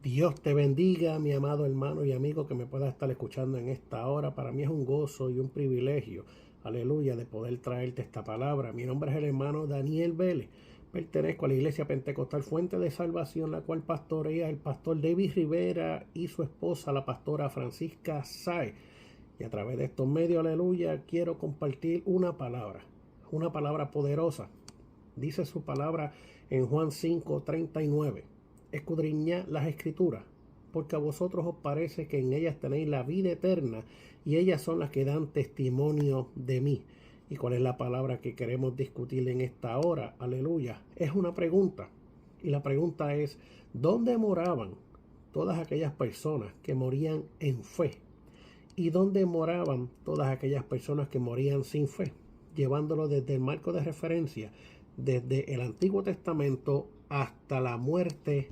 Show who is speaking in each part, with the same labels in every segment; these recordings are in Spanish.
Speaker 1: Dios te bendiga, mi amado hermano y amigo que me pueda estar escuchando en esta hora. Para mí es un gozo y un privilegio, aleluya, de poder traerte esta palabra. Mi nombre es el hermano Daniel Vélez. Pertenezco a la Iglesia Pentecostal Fuente de Salvación, la cual pastorea el pastor David Rivera y su esposa, la pastora Francisca Sáez. Y a través de estos medios, aleluya, quiero compartir una palabra poderosa. Dice su palabra en Juan 5:39. Escudriñad las escrituras, porque a vosotros os parece que en ellas tenéis la vida eterna, y ellas son las que dan testimonio de mí. ¿Y cuál es la palabra que queremos discutir en esta hora? Aleluya. Es una pregunta. Y la pregunta es, ¿dónde moraban todas aquellas personas que morían en fe? ¿Y dónde moraban todas aquellas personas que morían sin fe? Llevándolo desde el marco de referencia, desde el Antiguo Testamento hasta la muerte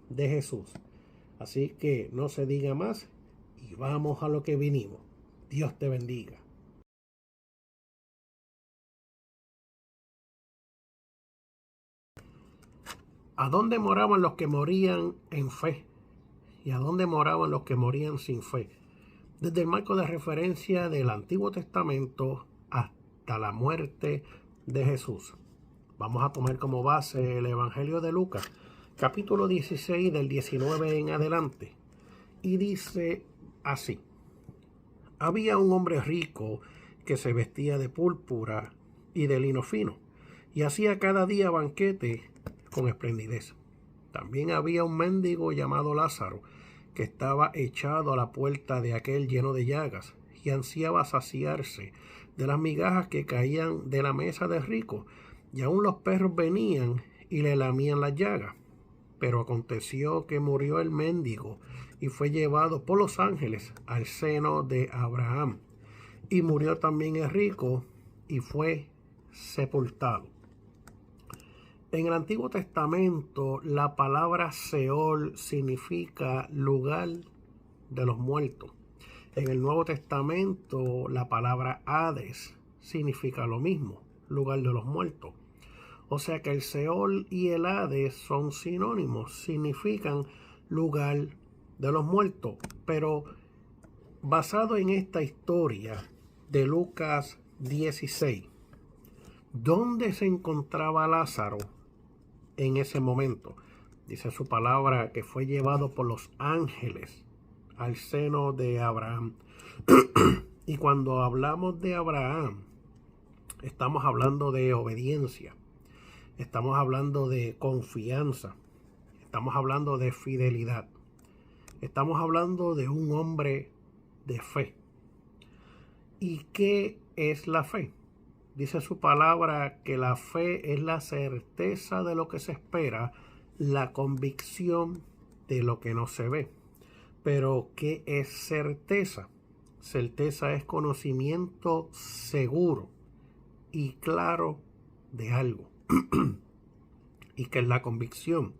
Speaker 1: de Jesús. Así que no se diga más y vamos a lo que vinimos. Dios te bendiga. ¿A dónde moraban los que morían en fe? ¿Y a dónde moraban los que morían sin fe? Desde el marco de referencia del Antiguo Testamento hasta la muerte de Jesús. Vamos a tomar como base el Evangelio de Lucas, capítulo 16, del 19 en adelante. Y dice así: había un hombre rico que se vestía de púrpura y de lino fino, y hacía cada día banquete con esplendidez. También había un mendigo llamado Lázaro, que estaba echado a la puerta de aquel lleno de llagas, y ansiaba saciarse de las migajas que caían de la mesa del rico, y aun los perros venían y le lamían las llagas. Pero aconteció que murió el mendigo, y fue llevado por los ángeles al seno de Abraham. Y murió también el rico, y fue sepultado. En el Antiguo Testamento, la palabra Seol significa lugar de los muertos. En el Nuevo Testamento, la palabra Hades significa lo mismo, lugar de los muertos. O sea que el Seol y el Hades son sinónimos, significan lugar de los muertos. Pero basado en esta historia de Lucas 16, ¿dónde se encontraba Lázaro en ese momento? Dice su palabra que fue llevado por los ángeles al seno de Abraham. Y cuando hablamos de Abraham, estamos hablando de obediencia, estamos hablando de confianza, estamos hablando de fidelidad, estamos hablando de un hombre de fe. ¿Y qué es la fe? Dice su palabra que la fe es la certeza de lo que se espera, la convicción de lo que no se ve. Pero ¿qué es certeza? Certeza es conocimiento seguro y claro de algo. ¿Y qué es la convicción?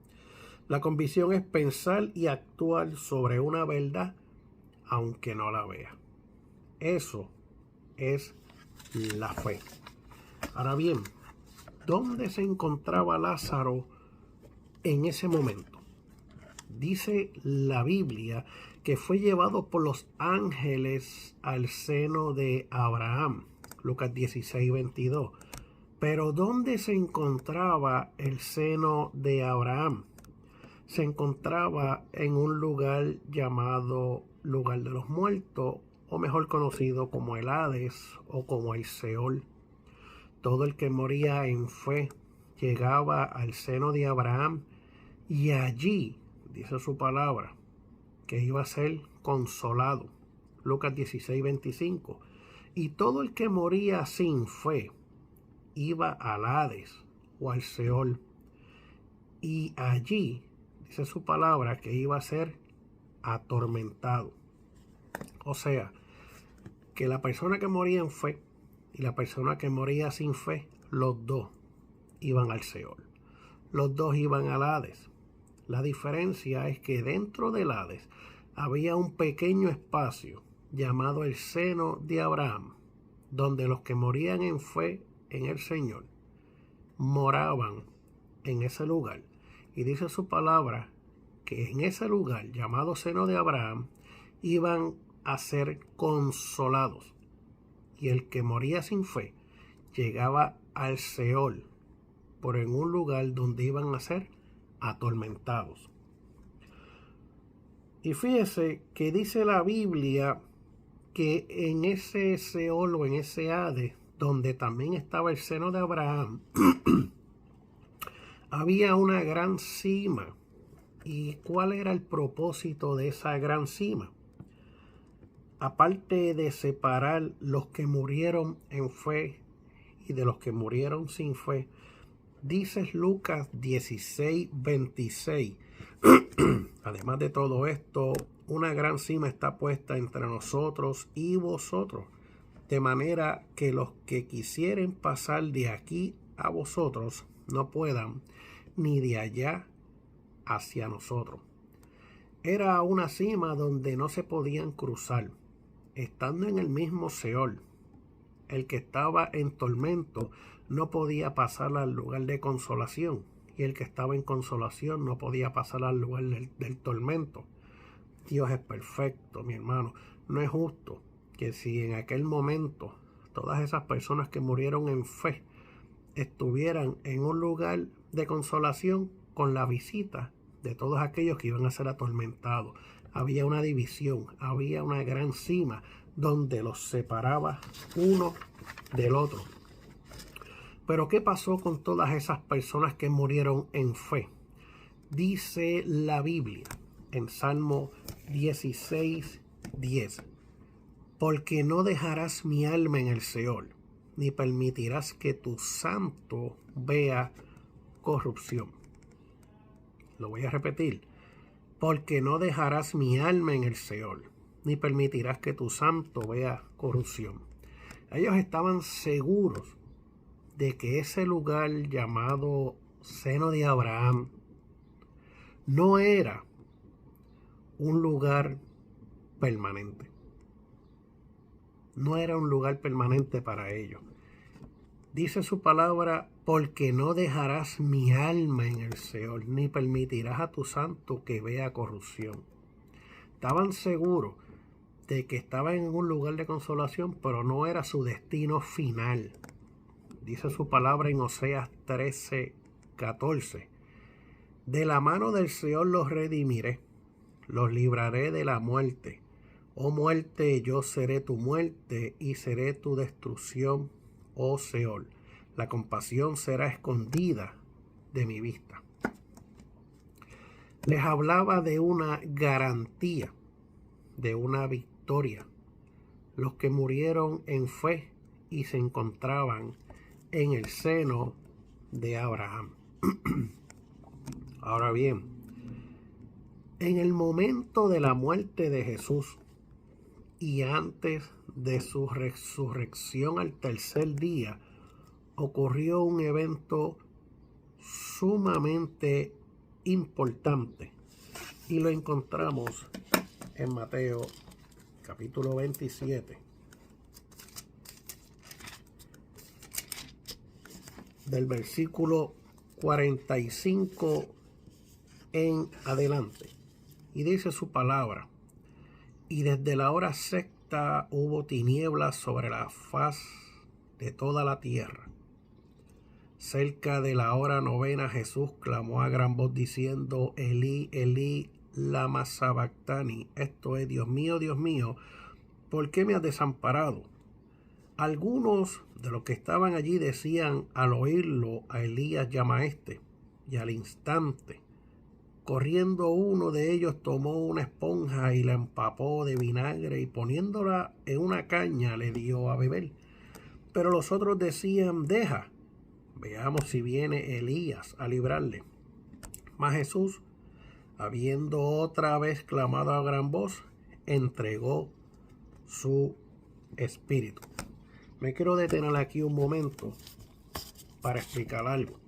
Speaker 1: La convicción es pensar y actuar sobre una verdad aunque no la vea. Eso es la fe. Ahora bien, ¿dónde se encontraba Lázaro en ese momento? Dice la Biblia que fue llevado por los ángeles al seno de Abraham. Lucas 16:22. Pero ¿dónde se encontraba el seno de Abraham? Se encontraba en un lugar llamado lugar de los muertos, o mejor conocido como el Hades o como el Seol. Todo el que moría en fe llegaba al seno de Abraham, y allí, dice su palabra, que iba a ser consolado. Lucas 16:25. Y todo el que moría sin fe iba al Hades o al Seol, y allí, dice su palabra, que iba a ser atormentado. O sea, que la persona que moría en fe y la persona que moría sin fe, los dos iban al Seol. Los dos iban al Hades. La diferencia es que dentro del Hades había un pequeño espacio llamado el seno de Abraham, donde los que morían en fe en el Señor moraban en ese lugar. Y dice su palabra que en ese lugar llamado seno de Abraham iban a ser consolados. Y el que moría sin fe llegaba al Seol, por en un lugar donde iban a ser atormentados. Y fíjese que dice la Biblia que en ese Seol o en ese Hades, donde también estaba el seno de Abraham, había una gran cima. ¿Y cuál era el propósito de esa gran cima? Aparte de separar los que murieron en fe y de los que murieron sin fe, dice Lucas 16:26. Además de todo esto, una gran cima está puesta entre nosotros y vosotros, de manera que los que quisieren pasar de aquí a vosotros no puedan, ni de allá hacia nosotros. Era una cima donde no se podían cruzar, estando en el mismo Seol. El que estaba en tormento no podía pasar al lugar de consolación, y el que estaba en consolación no podía pasar al lugar del tormento. Dios es perfecto, mi hermano. No es justo que si en aquel momento todas esas personas que murieron en fe estuvieran en un lugar de consolación con la visita de todos aquellos que iban a ser atormentados. Había una división, había una gran cima donde los separaba uno del otro. Pero ¿qué pasó con todas esas personas que murieron en fe? Dice la Biblia en Salmo 16:10: porque no dejarás mi alma en el Seol, ni permitirás que tu santo vea corrupción. Lo voy a repetir: porque no dejarás mi alma en el Seol, ni permitirás que tu santo vea corrupción. Ellos estaban seguros de que ese lugar llamado seno de Abraham no era un lugar permanente. No era un lugar permanente para ellos. Dice su palabra: porque no dejarás mi alma en el Seol, ni permitirás a tu santo que vea corrupción. Estaban seguros de que estaban en un lugar de consolación, pero no era su destino final. Dice su palabra en Oseas 13:14: de la mano del Seol los redimiré, los libraré de la muerte. Oh muerte, yo seré tu muerte y seré tu destrucción, oh Seol. La compasión será escondida de mi vista. Les hablaba de una garantía, de una victoria. Los que murieron en fe y se encontraban en el seno de Abraham. Ahora bien, en el momento de la muerte de Jesús y antes de su resurrección al tercer día, ocurrió un evento sumamente importante, y lo encontramos en Mateo capítulo 27, del versículo 45 en adelante. Y dice su palabra: y desde la hora sexta hubo tinieblas sobre la faz de toda la tierra. Cerca de la hora novena, Jesús clamó a gran voz diciendo: Elí, Elí, lama sabactani. Esto es: Dios mío, ¿por qué me has desamparado? Algunos de los que estaban allí decían al oírlo: a Elías llama a este. Y al instante, corriendo, uno de ellos tomó una esponja y la empapó de vinagre y poniéndola en una caña le dio a beber. Pero los otros decían: deja, veamos si viene Elías a librarle. Mas Jesús, habiendo otra vez clamado a gran voz, entregó su espíritu. Me quiero detener aquí un momento para explicar algo.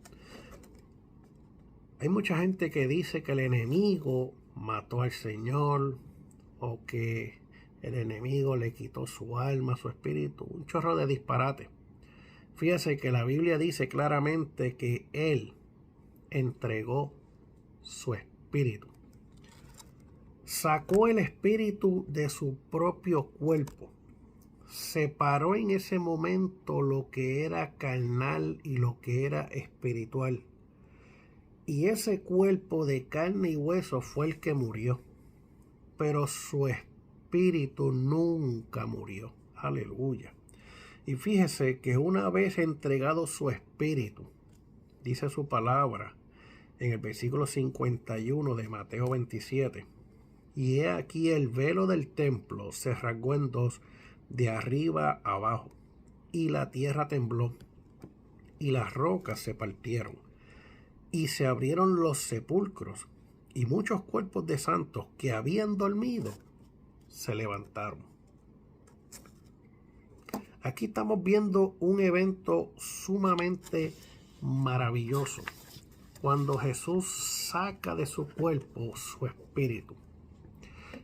Speaker 1: Hay mucha gente que dice que el enemigo mató al Señor, o que el enemigo le quitó su alma, su espíritu. Un chorro de disparate. Fíjese que la Biblia dice claramente que Él entregó su espíritu. sacó el espíritu de su propio cuerpo. Separó en ese momento lo que era carnal y lo que era espiritual. Y ese cuerpo de carne y hueso fue el que murió. Pero su espíritu nunca murió. Aleluya. Y fíjese que una vez entregado su espíritu, dice su palabra en el versículo 51 de Mateo 27. Y he aquí el velo del templo se rasgó en dos, de arriba a abajo, y la tierra tembló, y las rocas se partieron, y se abrieron los sepulcros, y muchos cuerpos de santos que habían dormido se levantaron. Aquí estamos viendo un evento sumamente maravilloso, cuando Jesús saca de su cuerpo su espíritu.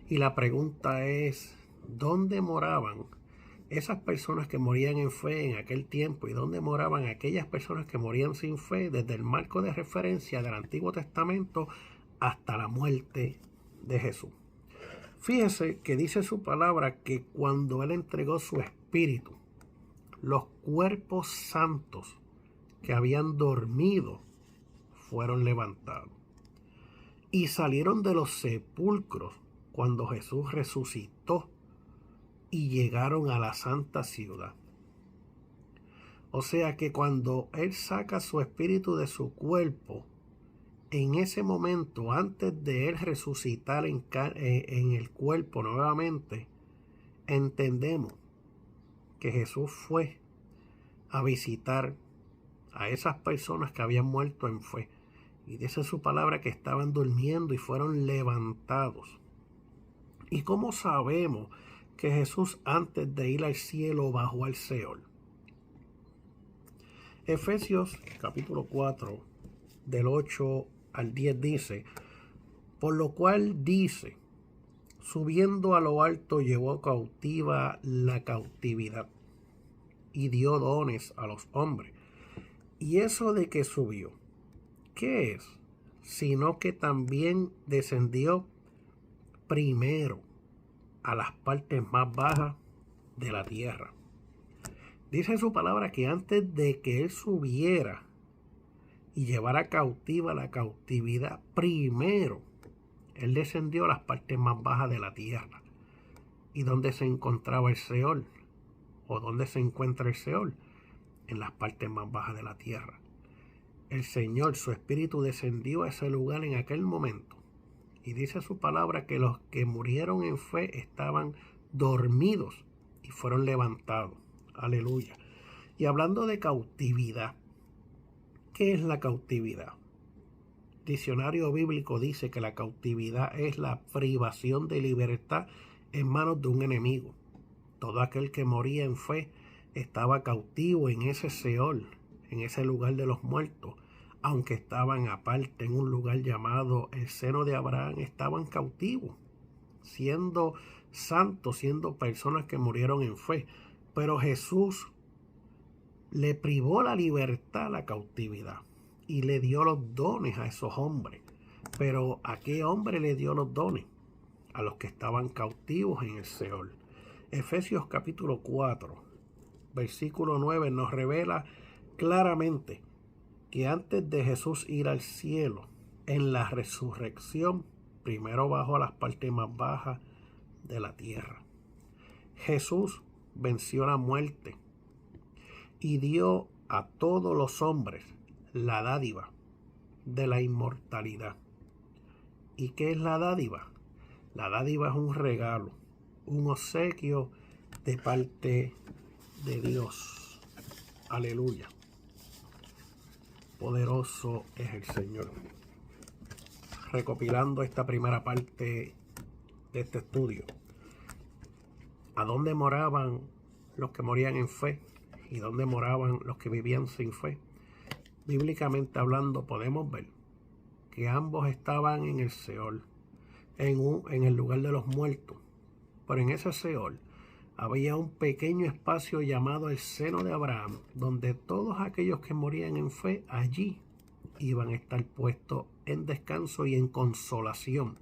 Speaker 1: Y la pregunta es, ¿dónde moraban esas personas que morían en fe en aquel tiempo? ¿Y dónde moraban aquellas personas que morían sin fe desde el marco de referencia del Antiguo Testamento hasta la muerte de Jesús? Fíjese que dice su palabra que cuando Él entregó su espíritu, los cuerpos santos que habían dormido fueron levantados y salieron de los sepulcros cuando Jesús resucitó y llegaron a la santa ciudad. O sea que cuando Él saca su espíritu de su cuerpo, en ese momento, antes de Él resucitar en el cuerpo nuevamente, entendemos que Jesús fue a visitar a esas personas que habían muerto en fe. Y dice su palabra que estaban durmiendo y fueron levantados. ¿Y cómo sabemos que Jesús antes de ir al cielo bajó al Seol? Efesios capítulo 4 del 8 al 10 dice, por lo cual dice, subiendo a lo alto llevó cautiva la cautividad y dio dones a los hombres. Y eso de que subió, ¿qué es? Sino que también descendió primero a las partes más bajas de la tierra. Dice su palabra que antes de que Él subiera y llevara cautiva la cautividad, primero Él descendió a las partes más bajas de la tierra. ¿Y dónde se encontraba el Seol? ¿O dónde se encuentra el Seol? En las partes más bajas de la tierra. El Señor, su espíritu, descendió a ese lugar en aquel momento. Y dice su palabra que los que murieron en fe estaban dormidos y fueron levantados. Aleluya. Y hablando de cautividad, ¿qué es la cautividad? Diccionario bíblico dice que la cautividad es la privación de libertad en manos de un enemigo. Todo aquel que moría en fe estaba cautivo en ese Seol, en ese lugar de los muertos. Aunque estaban aparte en un lugar llamado el seno de Abraham, estaban cautivos, siendo santos, siendo personas que murieron en fe. Pero Jesús le privó la libertad a la cautividad y le dio los dones a esos hombres. Pero ¿a qué hombre le dio los dones? A los que estaban cautivos en el Seol. Efesios capítulo 4, versículo 9 nos revela claramente que antes de Jesús ir al cielo, en la resurrección, primero bajó a las partes más bajas de la tierra. Jesús venció la muerte y dio a todos los hombres la dádiva de la inmortalidad. ¿Y qué es la dádiva? La dádiva es un regalo, un obsequio de parte de Dios. Aleluya. Poderoso es el Señor. Recopilando esta primera parte de este estudio. ¿A dónde moraban los que morían en fe? ¿Y dónde moraban los que vivían sin fe? Bíblicamente hablando, podemos ver que ambos estaban en el Seol, en el lugar de los muertos. Pero en ese Seol había un pequeño espacio llamado el seno de Abraham, donde todos aquellos que morían en fe allí iban a estar puestos en descanso y en consolación.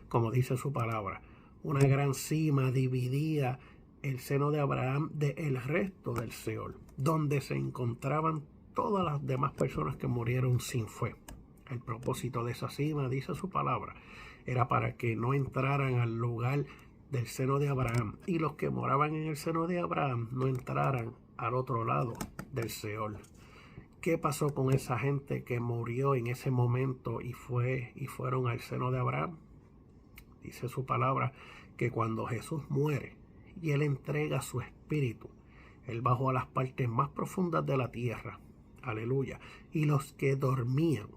Speaker 1: como dice su palabra. Una gran cima dividía el seno de Abraham del resto del Seol, donde se encontraban todas las demás personas que murieron sin fe. El propósito de esa cima, dice su palabra, era para que no entraran al lugar del seno de Abraham, y los que moraban en el seno de Abraham no entraran al otro lado del Seol. ¿Qué pasó con esa gente que murió en ese momento y fueron al seno de Abraham? Dice su palabra que cuando Jesús muere y Él entrega su espíritu, Él bajó a las partes más profundas de la tierra. Aleluya. Y los que dormían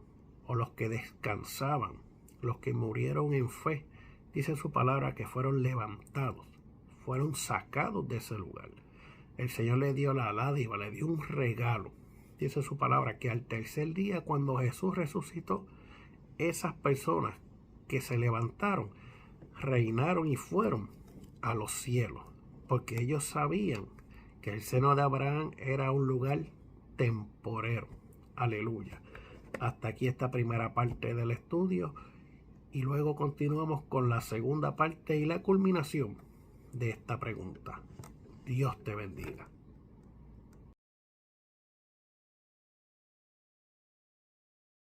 Speaker 1: o los que descansaban, los que murieron en fe, dice su palabra que fueron levantados, fueron sacados de ese lugar. El Señor le dio la dádiva, le dio un regalo. Dice su palabra que al tercer día, cuando Jesús resucitó, esas personas que se levantaron, reinaron y fueron a los cielos, porque ellos sabían que el seno de Abraham era un lugar temporero. Aleluya. Hasta aquí esta primera parte del estudio y luego continuamos con la segunda parte y la culminación de esta pregunta. Dios te bendiga.